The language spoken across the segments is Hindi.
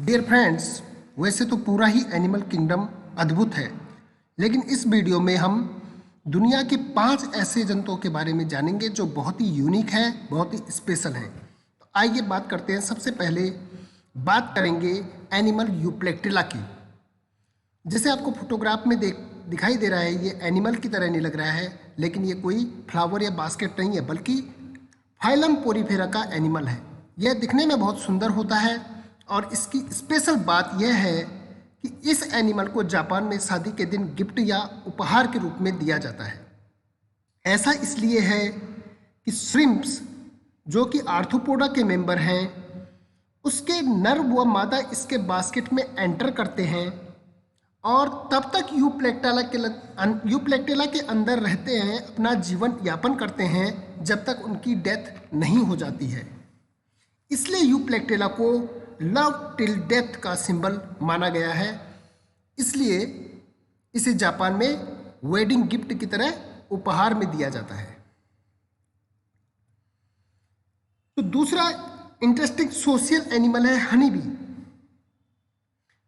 डियर फ्रेंड्स, वैसे तो पूरा ही एनिमल किंगडम अद्भुत है, लेकिन इस वीडियो में हम दुनिया के 5 ऐसे जंतुओं के बारे में जानेंगे जो बहुत ही यूनिक हैं, बहुत ही स्पेशल हैं। तो आइए बात करते हैं। सबसे पहले बात करेंगे एनिमल यूप्लेक्टिला की। जैसे आपको फोटोग्राफ में दिखाई दे रहा है, ये एनिमल की तरह नहीं लग रहा है, लेकिन ये कोई फ्लावर या बास्केट नहीं है, बल्कि फाइलम पोरीफेरा का एनिमल है। यह दिखने में बहुत सुंदर होता है और इसकी स्पेशल बात यह है कि इस एनिमल को जापान में शादी के दिन गिफ्ट या उपहार के रूप में दिया जाता है। ऐसा इसलिए है कि श्रिम्प्स, जो कि आर्थ्रोपोडा के मेंबर हैं, उसके नर व मादा इसके बास्केट में एंटर करते हैं और तब तक यूप्लेक्टिला के अंदर रहते हैं, अपना जीवन यापन करते हैं जब तक उनकी डेथ नहीं हो जाती है। इसलिए यूप्लेक्टिला को लव टिल डेथ का सिंबल माना गया है। इसलिए इसे जापान में वेडिंग गिफ्ट की तरह उपहार में दिया जाता है। तो दूसरा इंटरेस्टिंग सोशल एनिमल है हनी बी।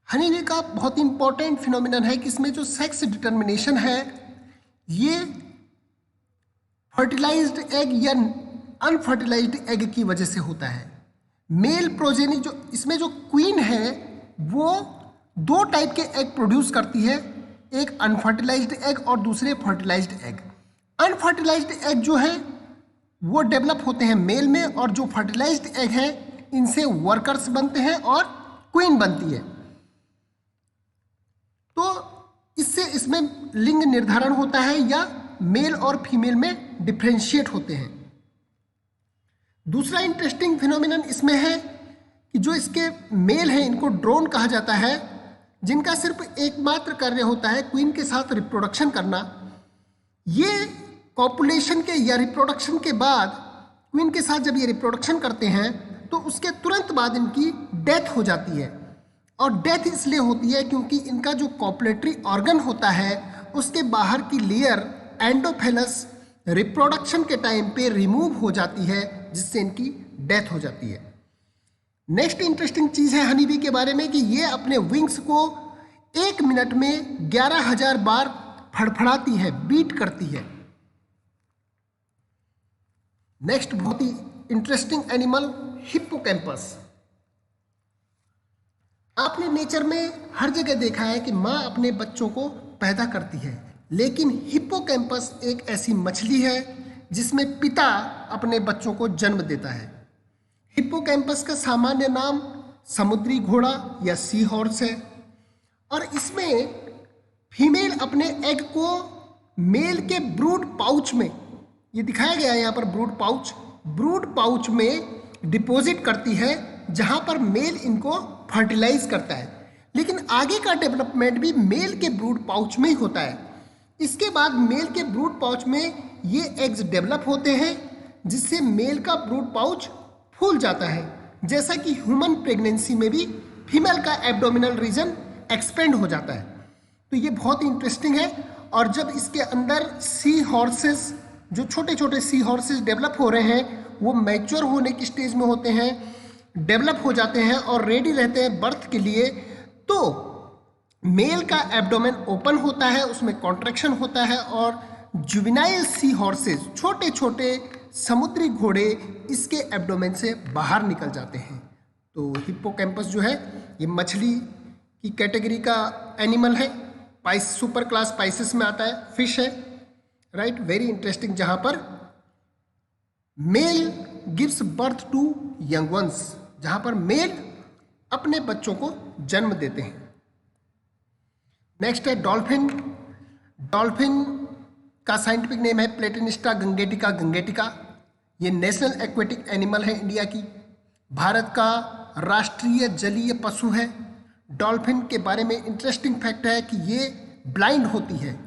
हनी बी का बहुत ही इंपॉर्टेंट फिनोमिनन है कि इसमें जो सेक्स डिटर्मिनेशन है, ये फर्टिलाइज्ड एग या अनफर्टिलाइज्ड एग की वजह से होता है। मेल प्रोजेनी, जो इसमें जो क्वीन है, वो 2 टाइप के एग प्रोड्यूस करती है, एक अनफर्टिलाइज्ड एग और दूसरे फर्टिलाइज्ड एग। अनफर्टिलाइज्ड एग जो है वो डेवलप होते हैं मेल में, और जो फर्टिलाइज्ड एग है इनसे वर्कर्स बनते हैं और क्वीन बनती है। तो इससे इसमें लिंग निर्धारण होता है या मेल और फीमेल में डिफ्रेंशिएट होते हैं। दूसरा इंटरेस्टिंग फिनोमिनन इसमें है कि जो इसके मेल हैं, इनको ड्रोन कहा जाता है, जिनका सिर्फ एकमात्र कार्य होता है क्वीन के साथ रिप्रोडक्शन करना। ये कॉपुलेशन के या रिप्रोडक्शन के बाद क्वीन के साथ जब ये रिप्रोडक्शन करते हैं तो उसके तुरंत बाद इनकी डेथ हो जाती है। और डेथ इसलिए होती है क्योंकि इनका जो कॉपुलेटरी ऑर्गन होता है उसके बाहर की लेयर एंडोफेलस रिप्रोडक्शन के टाइम पे रिमूव हो जाती है, जिससे इनकी डेथ हो जाती है। नेक्स्ट इंटरेस्टिंग चीज़ है हनी बी के बारे में कि ये अपने विंग्स को 1 मिनट में 11,000 बार फड़फड़ाती है, बीट करती है। नेक्स्ट बहुत ही इंटरेस्टिंग एनिमल हिप्पोकैम्पस। आपने नेचर में हर जगह देखा है कि माँ अपने बच्चों को पैदा करती है, लेकिन हिप्पोकैम्पस एक ऐसी मछली है जिसमें पिता अपने बच्चों को जन्म देता है। हिप्पोकैम्पस का सामान्य नाम समुद्री घोड़ा या सी हॉर्स है, और इसमें फीमेल अपने एग को मेल के ब्रूड पाउच में, ये दिखाया गया है यहाँ पर ब्रूड पाउच में डिपॉजिट करती है, जहाँ पर मेल इनको फर्टिलाइज करता है। लेकिन आगे का डेवलपमेंट भी मेल के ब्रूड पाउच में ही होता है। इसके बाद मेल के ब्रूड पाउच में ये एग्स डेवलप होते हैं, जिससे मेल का ब्रूड पाउच फूल जाता है। जैसा कि ह्यूमन प्रेगनेंसी में भी फीमेल का एब्डोमिनल रीजन एक्सपेंड हो जाता है। तो ये बहुत ही इंटरेस्टिंग है। और जब इसके अंदर सी हॉर्सेस, जो छोटे छोटे सी हॉर्सेस डेवलप हो रहे हैं, वो मैच्योर होने की स्टेज में होते हैं, डेवलप हो जाते हैं और रेडी रहते हैं बर्थ के लिए, तो मेल का एब्डोमेन ओपन होता है, उसमें कॉन्ट्रैक्शन होता है और जुवेनाइल सी हॉर्सेस, छोटे छोटे समुद्री घोड़े, इसके एब्डोमेन से बाहर निकल जाते हैं। तो हिप्पोकैम्पस जो है ये मछली की कैटेगरी का एनिमल है, सुपर क्लास स्पाइसेस में आता है, फिश है, राइट, वेरी इंटरेस्टिंग, जहाँ पर male gives birth to young ones, जहाँ पर मेल अपने बच्चों को जन्म देते हैं। नेक्स्ट है डॉल्फिन। डॉल्फिन का साइंटिफिक नेम है प्लेटिनिस्टा गंगेटिका। ये नेशनल एक्वेटिक एनिमल है इंडिया की, भारत का राष्ट्रीय जलीय पशु है। डॉल्फिन के बारे में इंटरेस्टिंग फैक्ट है कि ये ब्लाइंड होती है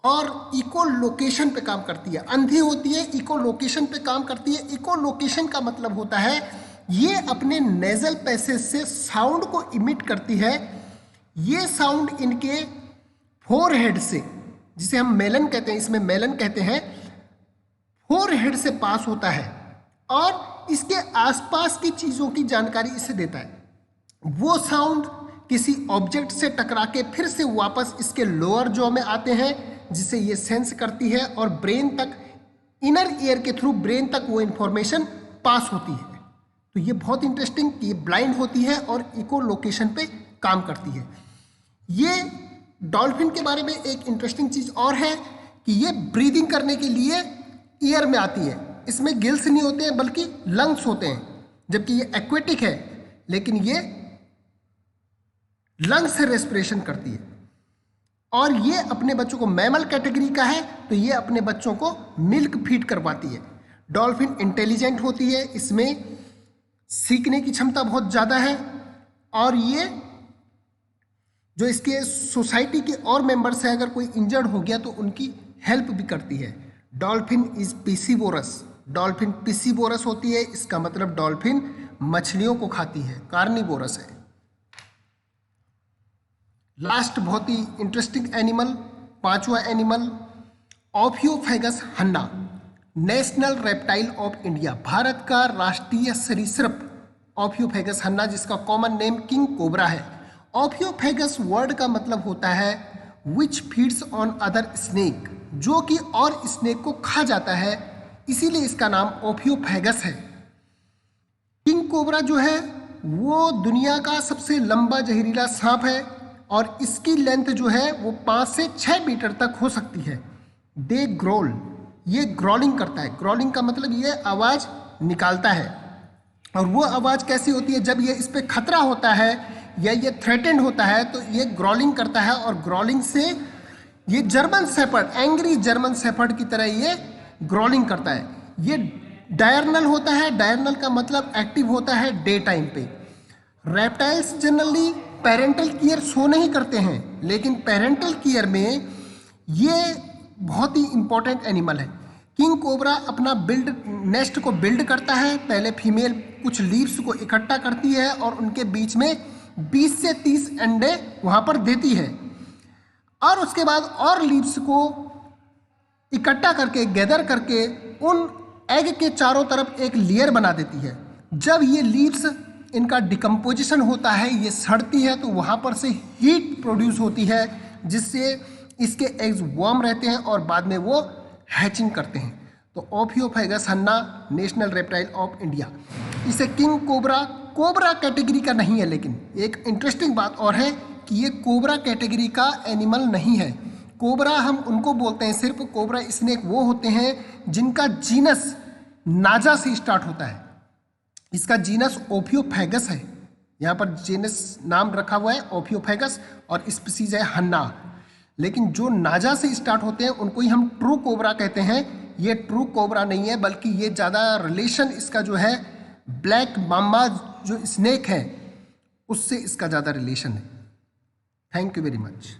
और इको लोकेशन पे काम करती है। अंधी होती है, इको लोकेशन पे काम करती है। इको लोकेशन का मतलब होता है ये अपने नेजल पैसेज से साउंड को इमिट करती है। ये साउंड इनके फोरहेड से, जिसे हम मेलन कहते हैं, इसमें मेलन कहते हैं, फोरहेड से पास होता है और इसके आसपास की चीज़ों की जानकारी इसे देता है। वो साउंड किसी ऑब्जेक्ट से टकरा के फिर से वापस इसके लोअर जॉ में आते हैं, जिसे ये सेंस करती है और ब्रेन तक, इनर ईयर के थ्रू ब्रेन तक वो इंफॉर्मेशन पास होती है। तो ये बहुत इंटरेस्टिंग कि ये ब्लाइंड होती है और इको लोकेशन पे काम करती है। ये डॉल्फिन के बारे में एक इंटरेस्टिंग चीज़ और है कि ये ब्रीदिंग करने के लिए ईयर में आती है। इसमें गिल्स नहीं होते हैं बल्कि लंग्स होते हैं, जबकि ये एक्वेटिक है लेकिन ये लंग्स से रेस्पिरेशन करती है। और ये अपने बच्चों को, मैमल कैटेगरी का है तो ये अपने बच्चों को मिल्क फीड करवाती है। डॉल्फिन इंटेलिजेंट होती है, इसमें सीखने की क्षमता बहुत ज़्यादा है और ये जो इसके सोसाइटी के और मेंबर्स हैं, अगर कोई इंजर्ड हो गया तो उनकी हेल्प भी करती है। डॉल्फिन इज पिसीवोरस, डॉल्फिन पिसीवोरस होती है, इसका मतलब डॉल्फिन मछलियों को खाती है, कार्निवोरस है। लास्ट बहुत ही इंटरेस्टिंग एनिमल, पांचवा animal, ophiophagus hannah, national reptile of India, Bharat का राष्ट्रीय सरीसृप ऑफियोफेगस हन्ना, जिसका कॉमन नेम किंग कोबरा है। ऑफियोफेगस वर्ड का मतलब होता है विच फीड्स ऑन अदर स्नेक, जो कि और स्नेक को खा जाता है, इसीलिए इसका नाम ऑफियोफेगस है। किंग कोबरा जो है वो दुनिया का सबसे लंबा जहरीला सांप है और इसकी लेंथ जो है वो 5 से 6 मीटर तक हो सकती है। दे ग्रोल, ये ग्रोलिंग करता है। ग्रोलिंग का मतलब ये आवाज़ निकालता है। और वो आवाज़ कैसी होती है? जब ये इस पर खतरा होता है या ये थ्रेटेंड होता है तो ये ग्रोलिंग करता है और ग्रोलिंग से ये German shepherd, angry German shepherd की तरह ये ग्रोलिंग करता है। ये डायर्नल होता है, डायर्नल का मतलब एक्टिव होता है डे टाइम पे। Reptiles generally parental care show नहीं करते हैं, लेकिन पेरेंटल केयर में ये बहुत ही इंपॉर्टेंट एनिमल है। किंग कोबरा अपना नेस्ट को बिल्ड करता है। पहले फीमेल कुछ लीव्स को इकट्ठा करती है और उनके बीच में 20 से 30 अंडे वहाँ पर देती है और उसके बाद और लीव्स को इकट्ठा करके, गैदर करके उन एग के चारों तरफ एक लेयर बना देती है। जब ये लीव्स, इनका डिकम्पोजिशन होता है, ये सड़ती है तो वहाँ पर से हीट प्रोड्यूस होती है, जिससे इसके एग्स वार्म रहते हैं और बाद में वो हैचिंग करते हैं। तो ऑफियोफेगस hannah national reptile of India. इसे किंग कोबरा, कोबरा कैटेगरी का नहीं है, लेकिन एक इंटरेस्टिंग बात और है कि ये कोबरा कैटेगरी का एनिमल नहीं है। कोबरा हम उनको बोलते हैं, सिर्फ कोबरा स्नेक वो होते हैं जिनका जीनस नाजा से स्टार्ट होता है। इसका जीनस ओफियोफेगस है, यहाँ पर जीनस नाम रखा हुआ है ओफियोफेगस और स्पीसीज है हन्ना। लेकिन जो नाजा से स्टार्ट होते हैं उनको ही हम ट्रू कोबरा कहते हैं। ये ट्रू कोबरा नहीं है, बल्कि ये ज़्यादा रिलेशन इसका जो है ब्लैक माम्बा जो स्नेक है उससे इसका ज़्यादा रिलेशन है। Thank you very much.